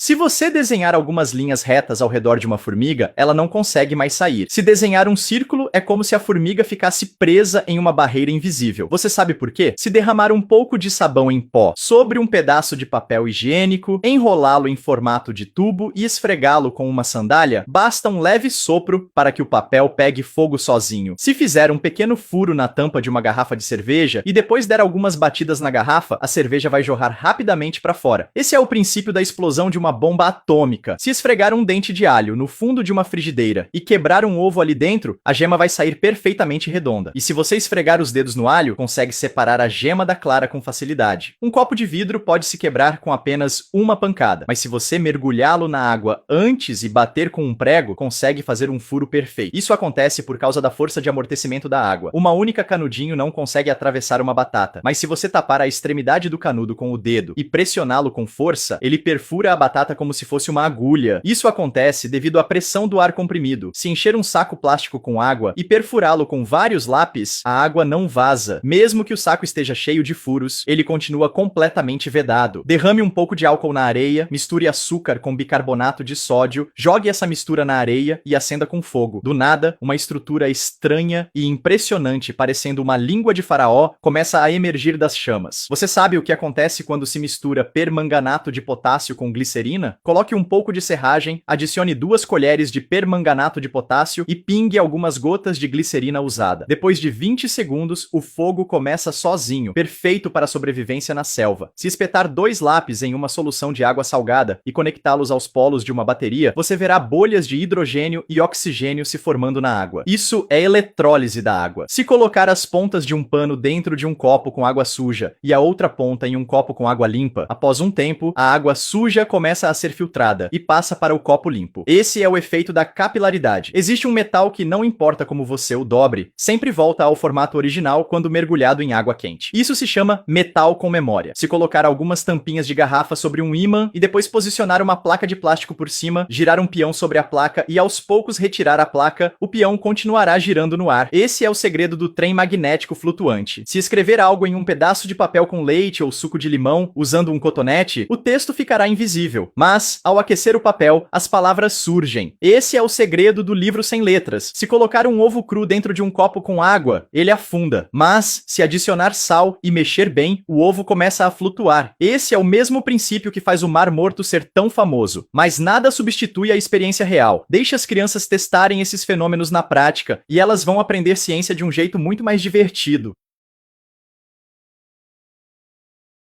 Se você desenhar algumas linhas retas ao redor de uma formiga, ela não consegue mais sair. Se desenhar um círculo, é como se a formiga ficasse presa em uma barreira invisível. Você sabe por quê? Se derramar um pouco de sabão em pó sobre um pedaço de papel higiênico, enrolá-lo em formato de tubo e esfregá-lo com uma sandália, basta um leve sopro para que o papel pegue fogo sozinho. Se fizer um pequeno furo na tampa de uma garrafa de cerveja e depois der algumas batidas na garrafa, a cerveja vai jorrar rapidamente para fora. Esse é o princípio da explosão de uma bomba atômica. Se esfregar um dente de alho no fundo de uma frigideira e quebrar um ovo ali dentro, a gema vai sair perfeitamente redonda. E se você esfregar os dedos no alho, consegue separar a gema da clara com facilidade. Um copo de vidro pode se quebrar com apenas uma pancada, mas se você mergulhá-lo na água antes e bater com um prego, consegue fazer um furo perfeito. Isso acontece por causa da força de amortecimento da água. Uma única canudinho não consegue atravessar uma batata, mas se você tapar a extremidade do canudo com o dedo e pressioná-lo com força, ele perfura a batata como se fosse uma agulha. Isso acontece devido à pressão do ar comprimido. Se encher um saco plástico com água e perfurá-lo com vários lápis, a água não vaza. Mesmo que o saco esteja cheio de furos, ele continua completamente vedado. Derrame um pouco de álcool na areia, misture açúcar com bicarbonato de sódio, jogue essa mistura na areia e acenda com fogo. Do nada, uma estrutura estranha e impressionante, parecendo uma língua de faraó, começa a emergir das chamas. Você sabe o que acontece quando se mistura permanganato de potássio com glicerina? Coloque um pouco de serragem, adicione 2 colheres de permanganato de potássio e pingue algumas gotas de glicerina usada. Depois de 20 segundos, o fogo começa sozinho, perfeito para a sobrevivência na selva. Se espetar 2 lápis em uma solução de água salgada e conectá-los aos polos de uma bateria, você verá bolhas de hidrogênio e oxigênio se formando na água. Isso é eletrólise da água. Se colocar as pontas de um pano dentro de um copo com água suja e a outra ponta em um copo com água limpa, após um tempo, a água suja começa a ser filtrada e passa para o copo limpo. Esse é o efeito da capilaridade. Existe um metal que, não importa como você o dobre, sempre volta ao formato original quando mergulhado em água quente. Isso se chama metal com memória. Se colocar algumas tampinhas de garrafa sobre um ímã e depois posicionar uma placa de plástico por cima, girar um peão sobre a placa e aos poucos retirar a placa, o peão continuará girando no ar. Esse é o segredo do trem magnético flutuante. Se escrever algo em um pedaço de papel com leite ou suco de limão usando um cotonete, o texto ficará invisível. Mas, ao aquecer o papel, as palavras surgem. Esse é o segredo do livro sem letras. Se colocar um ovo cru dentro de um copo com água, ele afunda. Mas, se adicionar sal e mexer bem, o ovo começa a flutuar. Esse é o mesmo princípio que faz o Mar Morto ser tão famoso. Mas nada substitui a experiência real. Deixe as crianças testarem esses fenômenos na prática e elas vão aprender ciência de um jeito muito mais divertido.